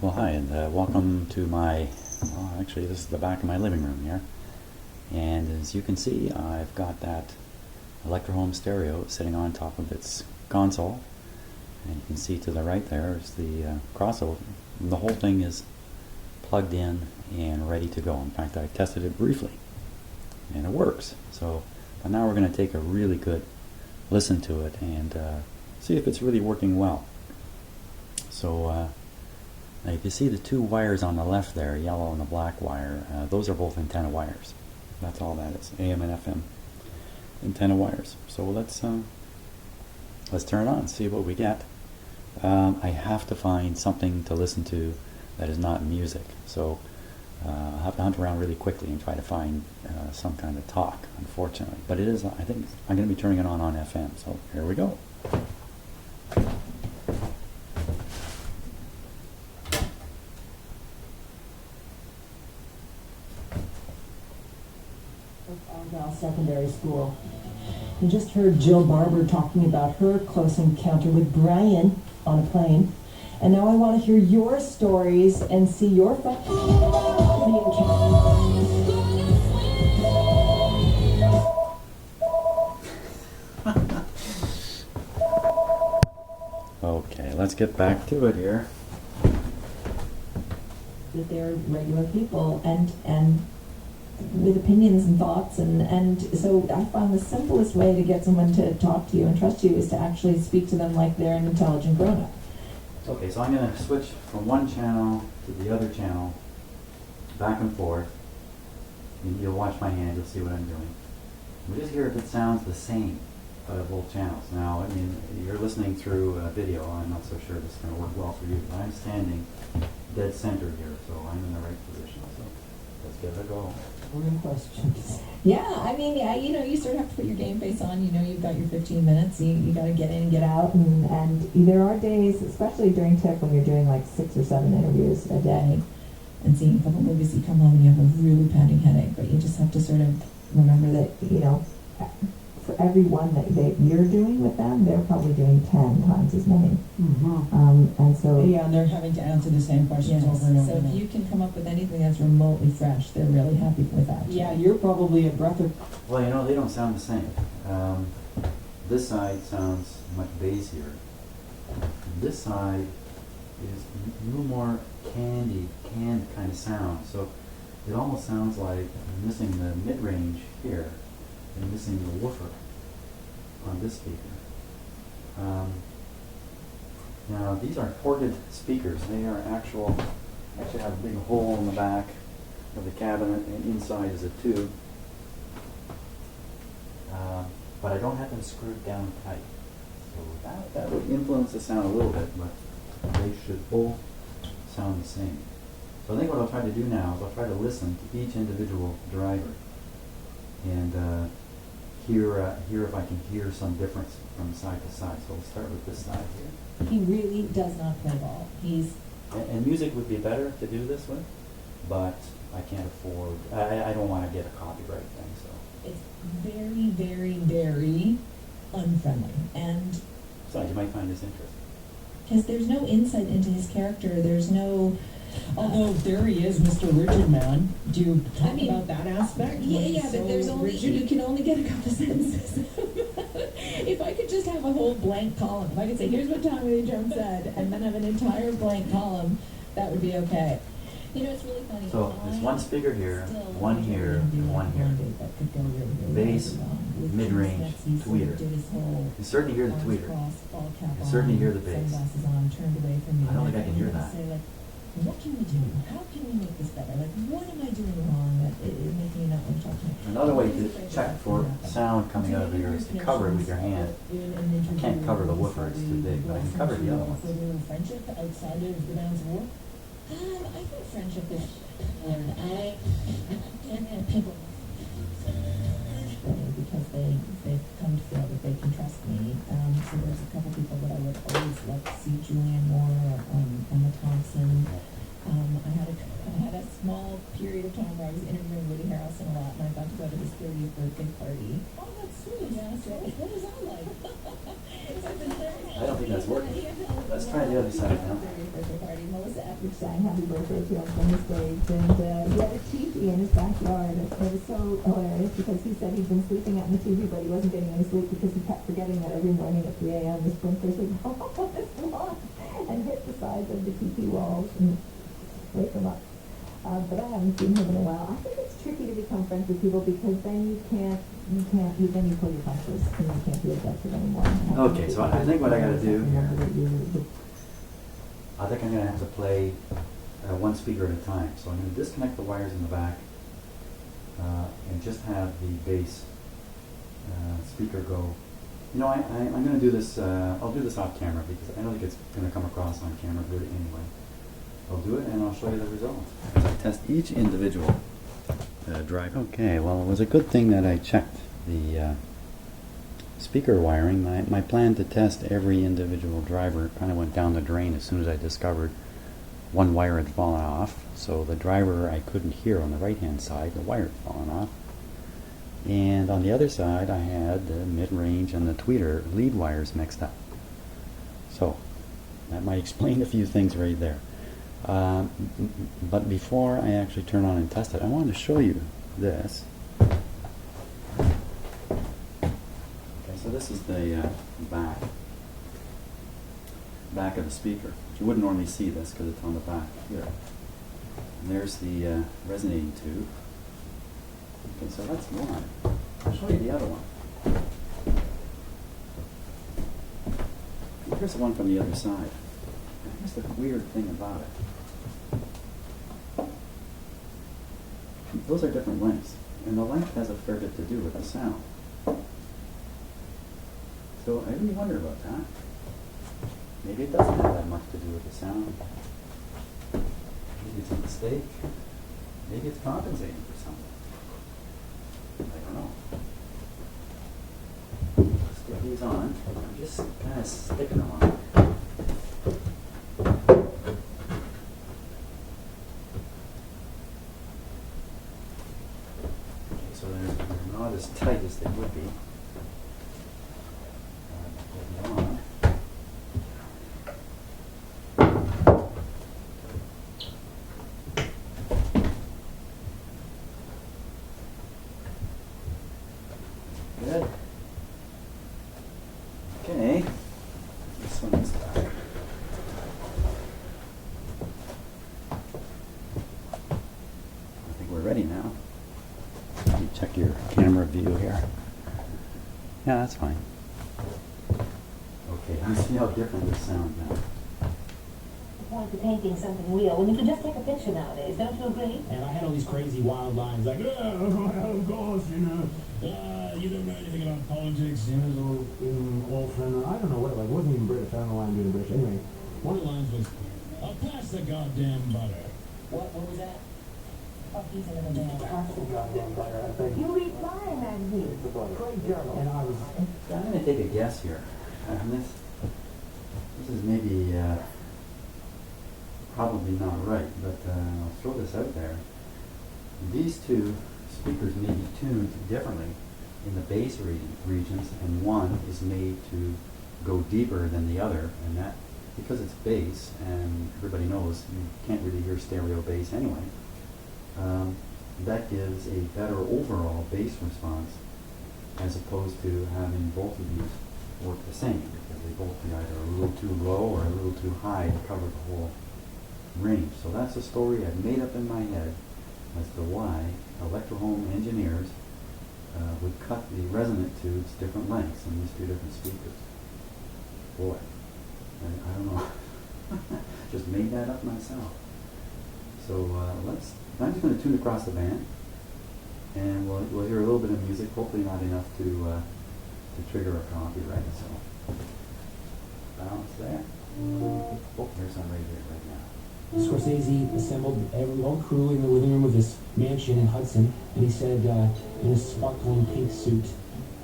Well, hi, and welcome to my, well, actually this is the back of my living room here. And as you can see, I've got that Electrohome stereo sitting on top of its console. And you can see to the right there is the crossover. The whole thing is plugged in and ready to go. In fact, I tested it briefly, and it works. So, but now we're going to take a really good listen to it and see if it's really working well. So, now you can see the two wires on the left there, yellow and the black wire. Those are both antenna wires. That's all that is, AM and FM antenna wires. So let's turn it on and see what we get. I have to find something to listen to that is not music. So I'll have to hunt around really quickly and try to find some kind of talk, unfortunately. But it is, I think I'm going to be turning it on FM. So here we go. Secondary School. You just heard Jill Barber talking about her close encounter with Brian on a plane. And now I want to hear your stories and see your funny Okay, let's get back to it here. That they're regular people and with opinions and thoughts, and so I found the simplest way to get someone to talk to you and trust you is to actually speak to them like they're an intelligent grown-up. Okay, so I'm going to switch from one channel to the other channel, back and forth. And you'll watch my hand, you'll see what I'm doing. We'll just hear if it sounds the same out of both channels. Now, I mean, you're listening through a video, I'm not so sure this is going to work well for you, but I'm standing dead center here, so I'm in the right position. So let's give it a go. Questions. Yeah, I mean, yeah, you sort of have to put your game face on. You've got your 15 minutes. You got to get in and get out. And there are days, especially during TIP, when you're doing like 6 or 7 interviews a day and seeing a couple movies, you come home and you have a really pounding headache. But you just have to sort of remember that, for every one that you're doing with them, they're probably doing 10 times as many. Mm-hmm. And so... Yeah, and they're having to answer the same questions over and over. So if you can come up with anything that's remotely fresh, they're really happy with that. Yeah, you're probably a breath of... Well, they don't sound the same. This side sounds much bassier. This side is a little more canned kind of sound. So it almost sounds like I'm missing the mid-range here and missing the woofer on this speaker. Now these are ported speakers. They are actually have a big hole in the back of the cabinet, and inside is a tube. But I don't have them screwed down tight. So that would influence the sound a little bit, but they should both sound the same. So I think what I'll try to do now is I'll try to listen to each individual driver and hear if I can hear some difference from side to side. So we'll start with this side here. He really does not play ball. And music would be better to do this with, but I can't afford. I don't want to get a copyright thing. So it's very, very, very unfriendly, and so you might find this interesting. Because there's no insight into his character. There's no. Although there he is, Mr. Rigid Man. Do you talk about that aspect? Yeah, but there's only you can only get a couple sentences. If I could just have a whole blank column, if I could say, here's what Tommy Lee Jones said, and then have an entire blank column, that would be okay. It's really funny. So there's one speaker here, one here, and one here. Bass, mid-range, tweeter. You certainly hear the tweeter. You certainly hear the bass. I don't think I can hear that. What can we do? How can we make this better? Like, what am I doing wrong that is making me not want to talk to me? Another way to check for sound coming out of your ears is to cover it with your hand. I can't cover the woofer, it's too big, but I can cover the other ones. Friendship outside of the bounds of work? I think friendship is, I can't have people because they've come to feel that they can trust me. So there's a couple people that I would always like to see, Julianne Moore, Emma Thompson. I had a small period of time where I was interviewing Woody Harrelson a lot, and I got to go to his 30th birthday party. Oh, that's sweet. Yeah, that's right. What was I like? I don't think that's working. Let's try the other side now. 30th birthday party. Melissa Etheridge sang happy birthday to him from the stage, and he had a teepee in his backyard. It was so hilarious because he said he'd been sleeping out in the teepee, but he wasn't getting any sleep because he kept forgetting that every morning at 3 a.m. the sprinklers would go off on his lawn and hit the sides of the teepee walls and wake him up. But I haven't seen him in a while. I think it's tricky to become friends with people because then you then you pull your punches and you can't be objective anymore. Okay, so I think what I gotta do Remember that I think I'm going to have to play one speaker at a time. So I'm going to disconnect the wires in the back and just have the bass speaker go. You know, I'm going to do this, I'll do this off camera because I don't think it's going to come across on camera good anyway. I'll do it and I'll show you the results as I test each individual driver. Okay, well it was a good thing that I checked the speaker wiring. My plan to test every individual driver kind of went down the drain as soon as I discovered one wire had fallen off. So the driver I couldn't hear on the right hand side, the wire had fallen off. And on the other side I had the mid-range and the tweeter lead wires mixed up. So that might explain a few things right there. But before I actually turn on and test it, I wanted to show you this. So this is the back of the speaker. You wouldn't normally see this because it's on the back here. And there's the resonating tube. Okay, so that's one. I'll show you the other one. Here's the one from the other side. And here's the weird thing about it. Those are different lengths, and the length has a fair bit to do with the sound. So I really wonder about that. Maybe it doesn't have that much to do with the sound. Maybe it's a mistake. Maybe it's compensating for something. I don't know. Stick these on. I'm just kind of sticking them on. Okay, so they're not as tight as they would be. Good. Okay. This one is back. I think we're ready now. Let me check your camera view here. Yeah, that's fine. Okay, I see how different this sounds now. The point of painting something real when you can just take a picture nowadays, don't you agree? And I had all these crazy wild lines like, of course, you know, you don't know anything about politics, you know, so, old friend, I don't know what it was. It wasn't even British. I don't know why I'm doing British. Anyway, one of the lines was, I'll pass the goddamn butter. What was that? Oh, he's a little man. Pass the goddamn butter, I think. You read my magazine. Great journal. And I was... I'm going to take a guess here. This is maybe probably not right, but I'll throw this out there. These two speakers may be tuned differently in the bass regions, and one is made to go deeper than the other, and that because it's bass, and everybody knows you can't really hear stereo bass anyway. That gives a better overall bass response as opposed to having both of these work the same, because they both be either a little too low or a little too high to cover the whole range. So that's a story I've made up in my head as to why Electrohome engineers would cut the resonant tubes different lengths in these two different speakers. Boy, I don't know. Just made that up myself. So I'm just going to tune across the band, and we'll hear a little bit of music, hopefully not enough to trigger a copyright. So balance there. Oh, there's some right here right now. Scorsese assembled every whole crew in the living room of his mansion in Hudson, and he said in a sparkling pink suit,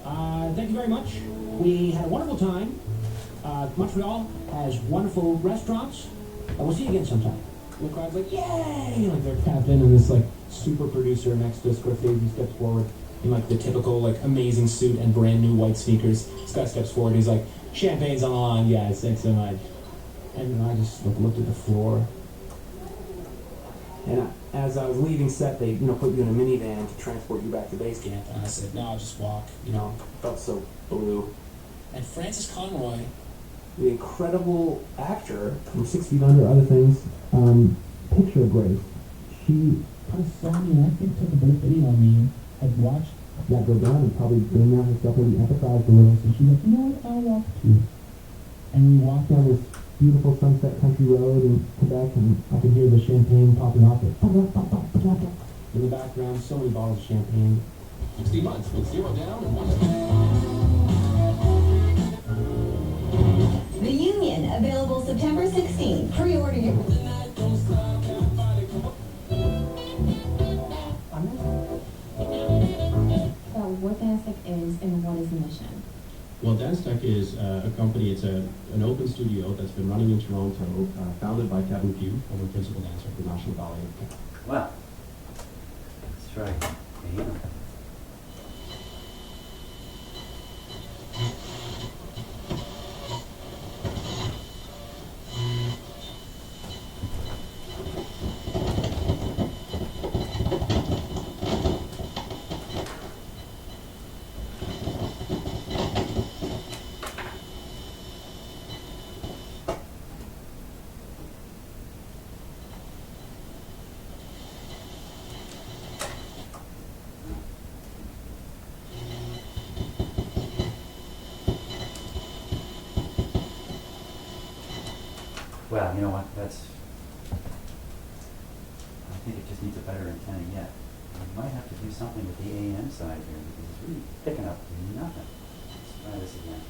thank you very much. We had a wonderful time. Montreal has wonderful restaurants. We'll see you again sometime. And the crowd's like, yay! Like they're tapping, and this like super producer next to Scorsese steps forward in like the typical like amazing suit and brand new white sneakers. This guy steps forward, he's like, champagne's on the line, guys, thanks so much. And I just looked at the floor. And as I was leaving set, they, put you in a minivan to transport you back to base camp. And I said, no, I'll just walk. Felt so blue. And Frances Conroy, the incredible actor from 6 Feet Under, other things, Picture of Grace, she kind of saw me and I think took a bit of pity on me. I'd watched that go down and probably been there herself, maybe empathized a little. So she's like, you know what, I'll walk too. And we walked down this beautiful Sunset Country Road in Quebec, and I could hear the champagne popping off it. In the background, so many bottles of champagne. 60 months with 0 down and 1. The Union, available September 16th. Pre-order your... What Dance is and what is the mission? Well, Dance Tech is a company, it's an open studio that's been running in Toronto, founded by Kevin Pugh, former principal dancer for National Ballet. Well, let's try AM. Well, you know what, I think it just needs a better antenna yet. We might have to do something with the AM side here because it's really picking up nothing. Let's try this again.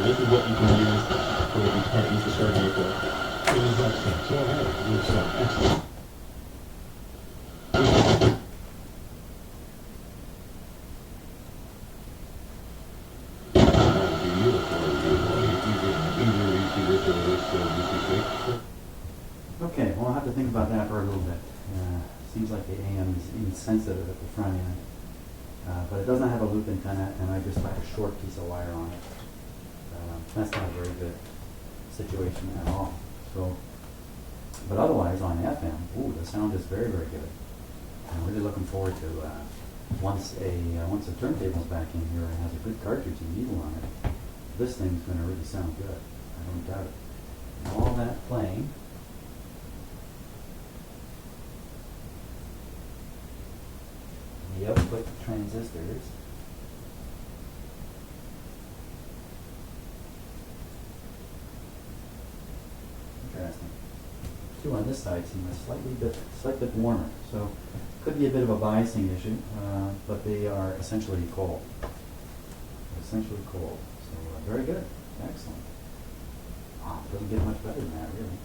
This is what you can use for the departments to start with. It was excellent. So ahead. It was excellent. Okay, well, I'll have to think about that for a little bit. Seems like the AM is insensitive at the front end. But it doesn't have a loop antenna, and I just have a short piece of wire on it. That's not a very good situation at all. So, but otherwise on FM, the sound is very, very good. I'm really looking forward to once the turntable's back in here and has a good cartridge and needle on it. This thing's going to really sound good. I don't doubt it. And all that playing. The output transistors. Interesting. Two on this side seem a slightly bit warmer, so could be a bit of a biasing issue, but they are essentially cold. Essentially cold. So very good, excellent. Wow, doesn't get much better than that, really.